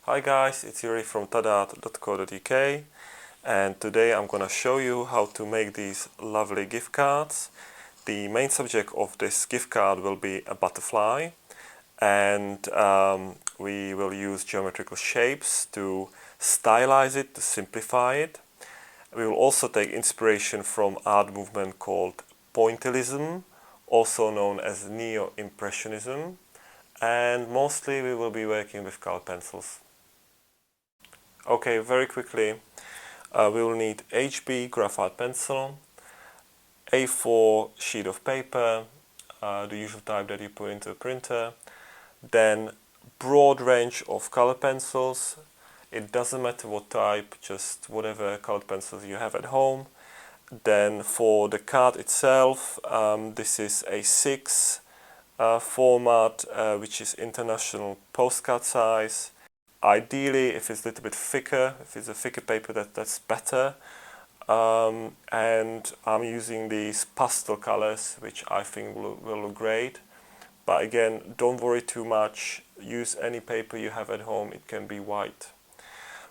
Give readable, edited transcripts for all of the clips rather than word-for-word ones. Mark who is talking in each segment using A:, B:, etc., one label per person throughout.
A: Hi guys, it's Yuri from tadart.co.uk, and today I'm gonna show you how to make these lovely gift cards. The main subject of this gift card will be a butterfly, and we will use geometrical shapes to stylize it, to simplify it. We will also take inspiration from art movement called Pointillism, also known as Neo-impressionism, and mostly we will be working with colored pencils. Okay, very quickly, we will need HB graphite pencil, A4 sheet of paper, the usual type that you put into a printer, then broad range of color pencils. It doesn't matter what type, just whatever colored pencils you have at home. Then for the card itself, this is a 6 format, which is international postcard size. Ideally, if it's a little bit thicker, if it's a thicker paper, that's better. And I'm using these pastel colors, which I think will look great. But again, don't worry too much. Use any paper you have at home. It can be white.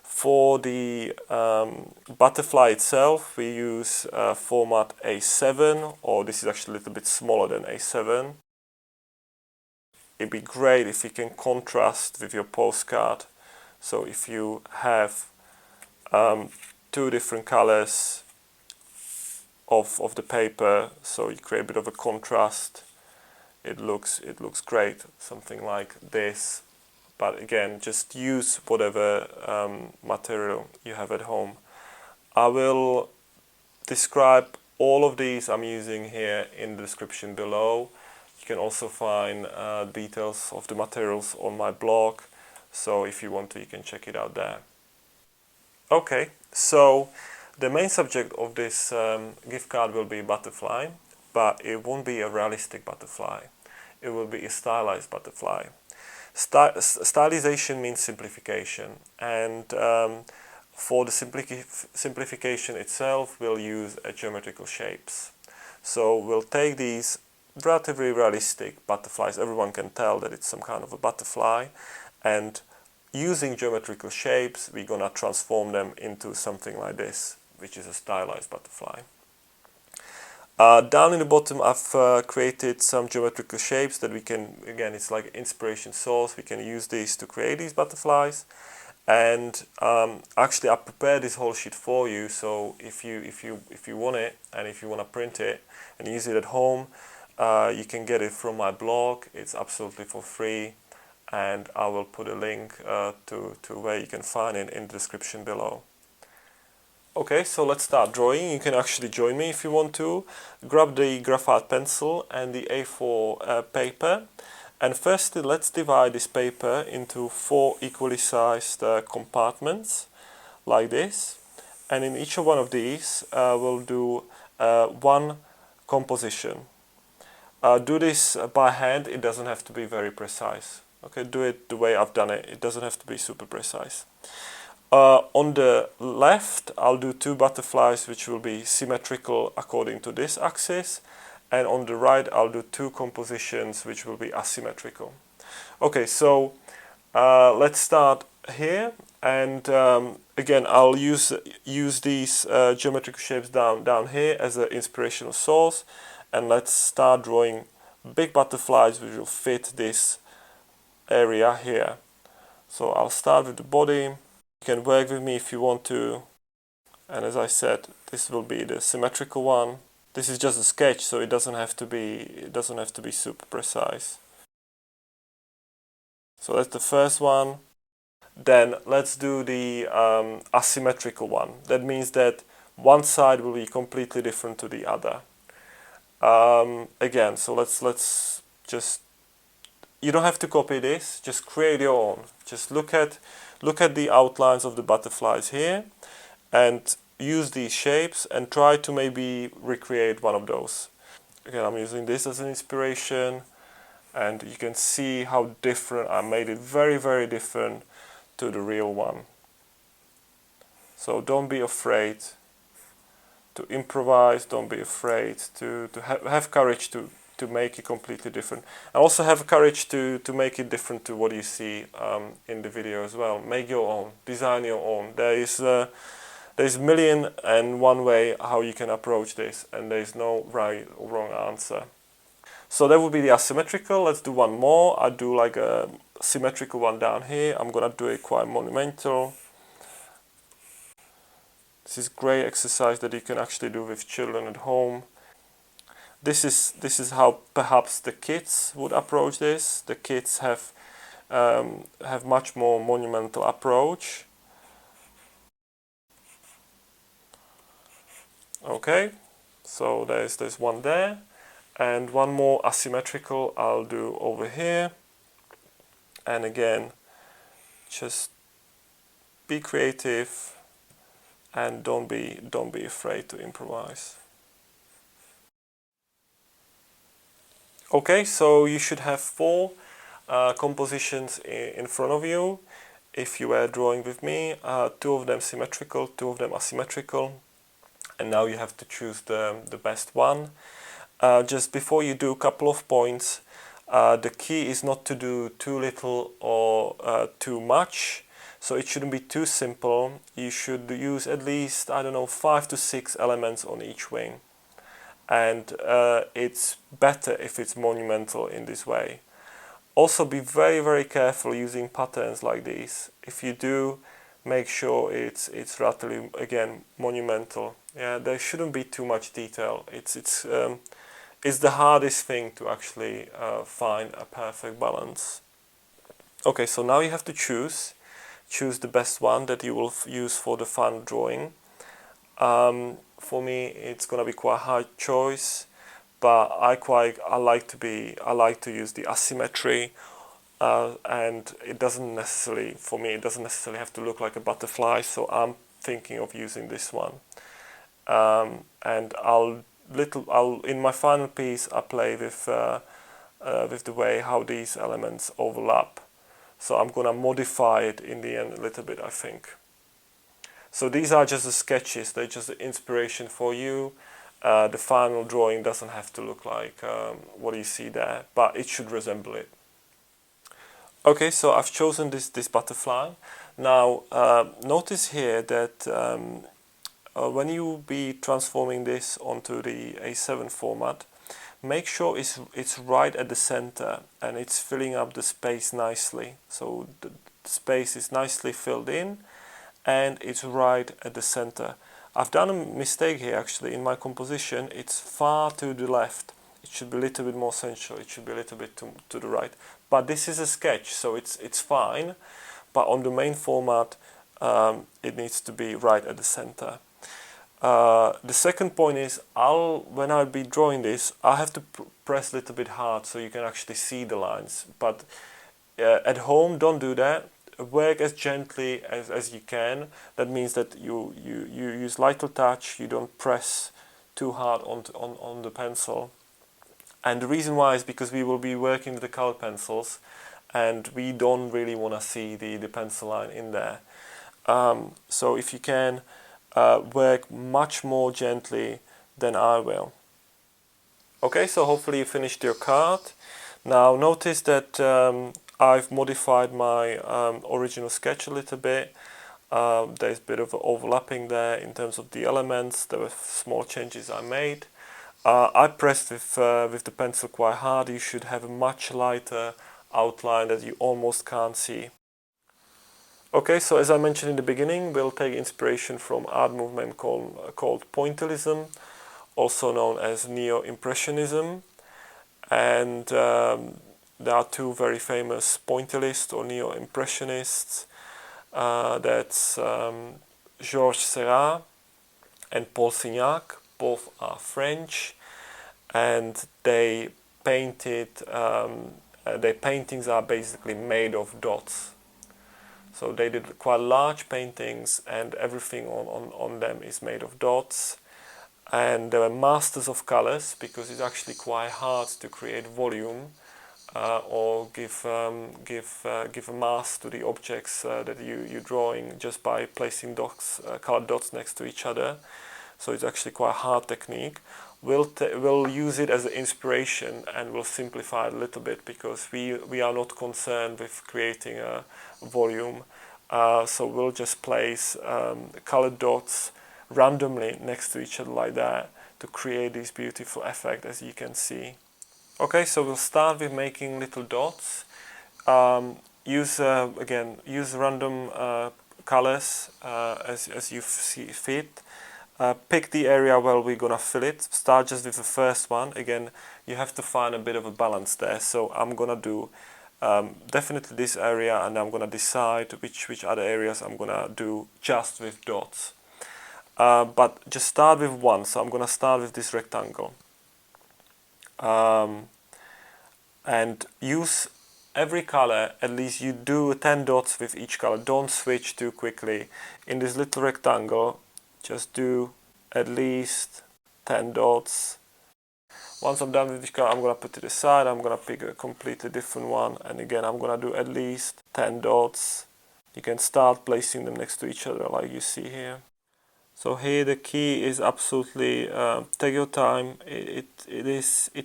A: For the butterfly itself, we use format A7, or this is actually a little bit smaller than A7. It'd be great if you can contrast with your postcard. So if you have two different colors of the paper, so you create a bit of a contrast, it looks great, something like this. But again, just use whatever material you have at home. I will describe all of these I'm using here in the description below. You can also find details of the materials on my blog. So if you want to, you can check it out there. Okay, so the main subject of this gift card will be butterfly, but it won't be a realistic butterfly. It will be a stylized butterfly. Stylization means simplification, and for the simplification itself, we'll use geometrical shapes. So we'll take these relatively realistic butterflies. Everyone can tell that it's some kind of a butterfly, and using geometrical shapes, we're gonna transform them into something like this, which is a stylized butterfly. Down in the bottom, I've created some geometrical shapes that we can, again, it's like inspiration source. We can use these to create these butterflies. And actually, I prepared this whole sheet for you. So if you want it, and if you want to print it and use it at home, you can get it from my blog. It's absolutely for free, and I will put a link to where you can find it in the description below. Okay, so let's start drawing. You can actually join me if you want to. Grab the graphite pencil and the A4 paper. And firstly, let's divide this paper into 4 equally sized compartments, like this. And in each one of these, we'll do one composition. Do this by hand. It doesn't have to be very precise. Okay, do it the way I've done it. It doesn't have to be super precise. On the left, I'll do 2 butterflies which will be symmetrical according to this axis, and on the right I'll do 2 compositions which will be asymmetrical. Okay, so let's start here, and again I'll use these geometrical shapes down here as an inspirational source, and let's start drawing big butterflies which will fit this area here. So I'll start with the body. You can work with me if you want to, and as I said, this will be the symmetrical one. This is just a sketch, so it doesn't have to be super precise. So that's the first one. Then let's do the asymmetrical one. That means that one side will be completely different to the other. Again, so let's just, you don't have to copy this, just create your own. Just look at the outlines of the butterflies here and use these shapes and try to maybe recreate one of those. Again, I'm using this as an inspiration, and you can see how different I made it, very, very different to the real one. So don't be afraid to improvise, don't be afraid to have courage to to make it completely different. And also have courage to make it different to what you see in the video as well. Make your own, design your own. There's 1,000,001 way how you can approach this, and there's no right or wrong answer. So that would be the asymmetrical. Let's do one more. I'll do like a symmetrical one down here. I'm gonna do it quite monumental. This is great exercise that you can actually do with children at home. This is how perhaps the kids would approach this. The kids have much more monumental approach. Okay, so there's one there, and one more asymmetrical I'll do over here. And again, just be creative and don't be afraid to improvise. Okay, so you should have 4 compositions in front of you if you were drawing with me. 2 of them symmetrical, 2 of them asymmetrical, and now you have to choose the best one. Just before you do a couple of points, the key is not to do too little or too much, so it shouldn't be too simple. You should use at least, I don't know, 5 to 6 elements on each wing. And it's better if it's monumental in this way. Also be very, very careful using patterns like these. If you do, make sure it's relatively, again, monumental. Yeah, there shouldn't be too much detail. It's the hardest thing to actually find a perfect balance. Okay, so now you have to choose the best one that you will use for the final drawing. For me, it's gonna be quite a hard choice, but I like to use the asymmetry, and it doesn't necessarily, for me, it doesn't necessarily have to look like a butterfly. So I'm thinking of using this one, and I'll in my final piece I play with the way how these elements overlap. So I'm gonna modify it in the end a little bit, I think. So these are just the sketches, they're just the inspiration for you. The final drawing doesn't have to look like what you see there, but it should resemble it. Okay, so I've chosen this butterfly. Now notice here that when you be transforming this onto the A7 format, make sure it's right at the center and it's filling up the space nicely. So the space is nicely filled in, and it's right at the center. I've done a mistake here actually in my composition. It's far to the left. It should be a little bit more central. It should be a little bit to the right. But this is a sketch, so it's fine. But on the main format, it needs to be right at the center. The second point is, when I'll be drawing this, I have to press a little bit hard so you can actually see the lines. But at home, don't do that. Work as gently as you can. That means that you use lighter touch, you don't press too hard on the pencil. And the reason why is because we will be working with the colored pencils, and we don't really want to see the pencil line in there. So if you can work much more gently than I will. Okay, so hopefully you finished your card. Now notice that I've modified my original sketch a little bit. There's a bit of overlapping there in terms of the elements. There were small changes I made. I pressed with the pencil quite hard. You should have a much lighter outline that you almost can't see. Okay, so as I mentioned in the beginning, we'll take inspiration from art movement called Pointillism, also known as Neo-impressionism. And there are 2 very famous Pointillists or Neo-impressionists. That's Georges Seurat and Paul Signac. Both are French, and they painted. Their paintings are basically made of dots. So they did quite large paintings, and everything on them is made of dots. And they were masters of colors, because it's actually quite hard to create volume or give a mass to the objects that you're drawing just by placing colored dots next to each other. So it's actually quite a hard technique. we'll use it as an inspiration, and we'll simplify it a little bit, because we are not concerned with creating a volume. So we'll just place colored dots randomly next to each other like that to create this beautiful effect, as you can see. Okay, so we'll start with making little dots. Use random colors as you see fit. Pick the area where we're gonna fill it. Start just with the first one. Again, you have to find a bit of a balance there. So I'm gonna do definitely this area, and I'm gonna decide which other areas I'm gonna do just with dots. But just start with one. So I'm gonna start with this rectangle. And use every color, at least you do 10 dots with each color. Don't switch too quickly. In this little rectangle, just do at least 10 dots. Once I'm done with this color, I'm gonna put it aside. I'm gonna pick a completely different one, and again I'm gonna do at least 10 dots. You can start placing them next to each other like you see here. So here the key is absolutely take your time. It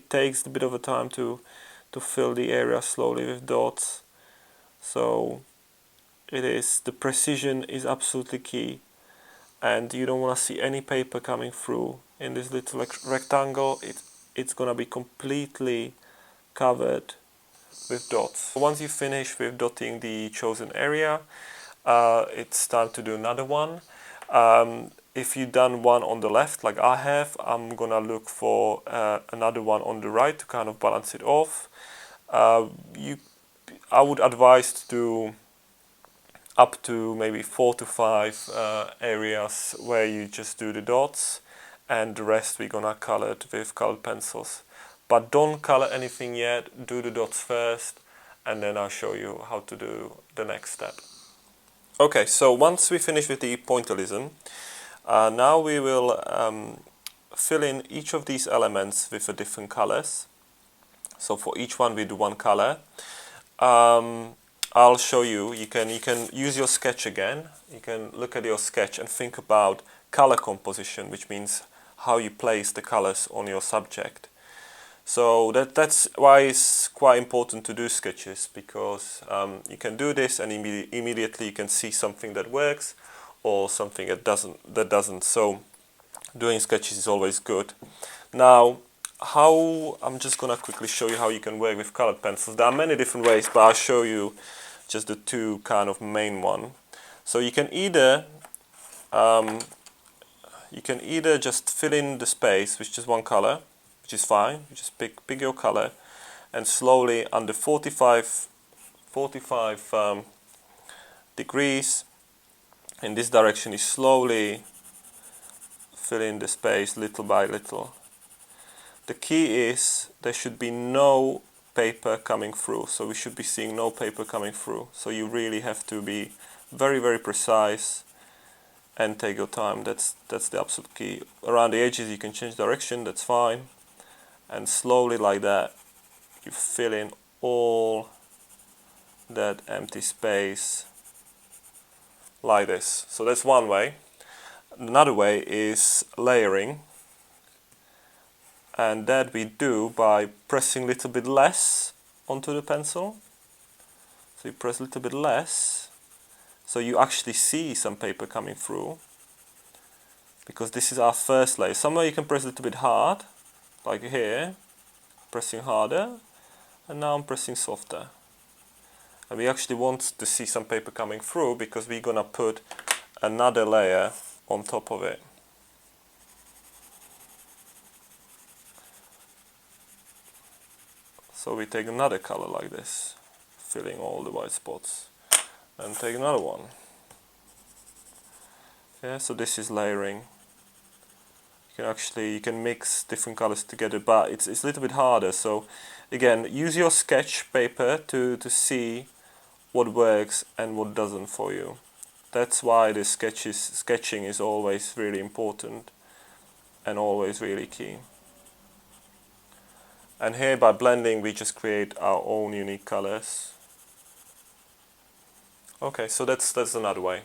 A: takes a bit of a time to fill the area slowly with dots. So the precision is absolutely key, and you don't want to see any paper coming through in this little rectangle. It's gonna be completely covered with dots. Once you finish with dotting the chosen area, it's time to do another one. If you've done one on the left like I have, I'm gonna look for another one on the right to kind of balance it off. I would advise to do up to maybe 4 to 5 areas where you just do the dots, and the rest we're gonna color it with colored pencils. But don't color anything yet, do the dots first, and then I'll show you how to do the next step. Okay, so once we finish with the pointillism, now we will fill in each of these elements with the different colors. So for each one we do one color. I'll show you. You can use your sketch again. You can look at your sketch and think about color composition, which means how you place the colors on your subject. So that's why it's quite important to do sketches, because you can do this and immediately you can see something that works or something that doesn't. So doing sketches is always good. Now, I'm just gonna quickly show you how you can work with colored pencils. There are many different ways, but I'll show you just the two kind of main one. So you can either just fill in the space with just one color, which is fine. You just pick your color, and slowly under 45 degrees in this direction, you slowly fill in the space little by little. The key is there should be no paper coming through, so we should be seeing no paper coming through. So you really have to be very, very precise and take your time. That's the absolute key. Around the edges you can change direction, that's fine, and slowly like that you fill in all that empty space like this. So that's one way. Another way is layering, and that we do by pressing a little bit less onto the pencil. So you press a little bit less, so you actually see some paper coming through, because this is our first layer. Somewhere you can press a little bit hard, like here, pressing harder, and now I'm pressing softer. And we actually want to see some paper coming through, because we're gonna put another layer on top of it. So we take another color like this, filling all the white spots, and take another one. Yeah, so this is layering. You can mix different colors together, but it's a little bit harder. So again, use your sketch paper to see what works and what doesn't for you. That's why the sketching is always really important and always really key. And here by blending we just create our own unique colors. Okay, so that's another way.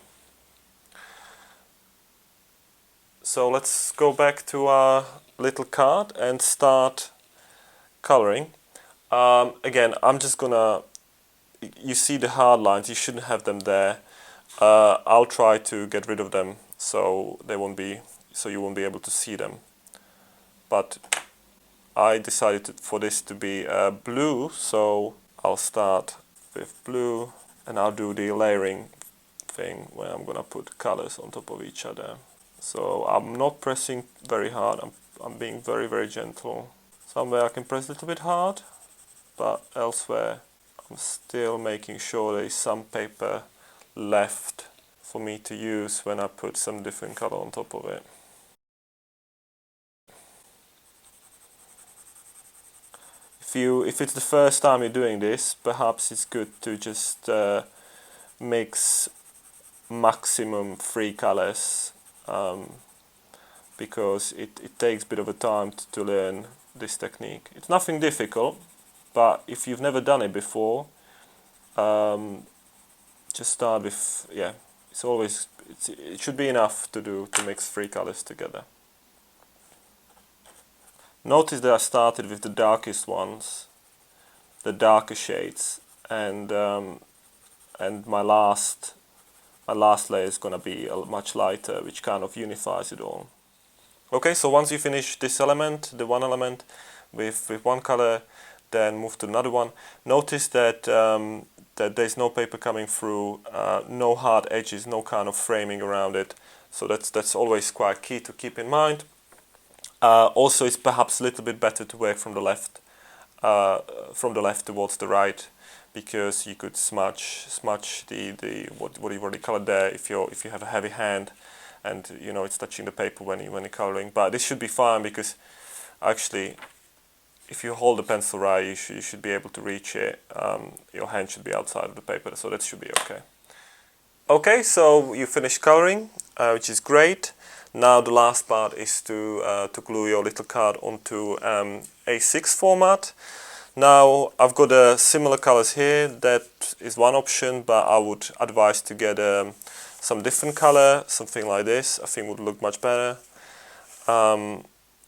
A: So let's go back to our little card and start coloring. Again, I'm just gonna, you see the hard lines, you shouldn't have them there. I'll try to get rid of them so they won't be, so you won't be able to see them. But I decided for this to be blue, so I'll start with blue and I'll do the layering thing where I'm gonna put colors on top of each other. So I'm not pressing very hard, I'm being very, very gentle. Somewhere I can press a little bit hard, but elsewhere I'm still making sure there is some paper left for me to use when I put some different color on top of it. If it's the first time you're doing this, perhaps it's good to just mix maximum 3 colors, because it takes a bit of a time to learn this technique. It's nothing difficult, but if you've never done it before, just start with, yeah, it should be enough to mix 3 colors together. Notice that I started with the darkest ones, the darker shades, and my last layer is gonna be much lighter, which kind of unifies it all. Okay, so once you finish this element, the one element with one color, then move to another one. Notice that that there's no paper coming through, no hard edges, no kind of framing around it. So that's always quite key to keep in mind. Also, it's perhaps a little bit better to work from the left towards the right, because you could smudge the what you've already colored there if you have a heavy hand, and you know it's touching the paper when you're coloring. But this should be fine, because actually, if you hold the pencil right, you should be able to reach it. Your hand should be outside of the paper, so that should be okay. Okay, so you finished coloring, which is great. Now the last part is to glue your little card onto A6 format. Now I've got similar colors here. That is one option, but I would advise to get some different color, something like this. I think would look much better. And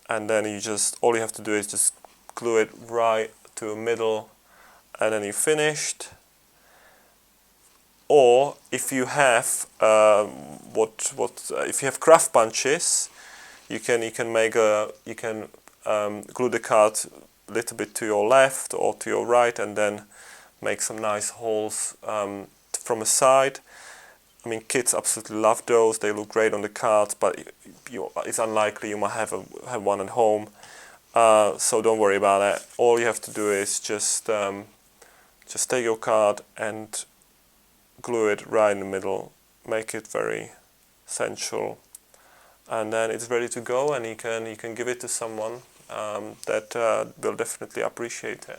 A: then all you have to do is just glue it right to the middle, and then you're finished. Or if you have if you have craft punches, you can glue the card a little bit to your left or to your right, and then make some nice holes from a side. I mean, kids absolutely love those. They look great on the cards, but it's unlikely you might have one at home. So don't worry about that. All you have to do is just take your card and glue it right in the middle, make it very sensual, and then it's ready to go, and you can give it to someone that will definitely appreciate it.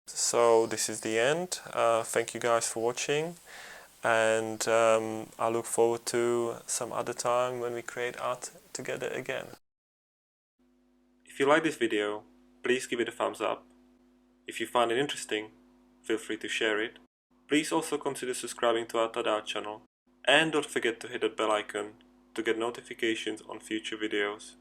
A: So this is the end. Thank you guys for watching, and I look forward to some other time when we create art together again. If you like this video, please give it a thumbs up. If you find it interesting, feel free to share it. Please also consider subscribing to our Tada channel, and don't forget to hit that bell icon to get notifications on future videos.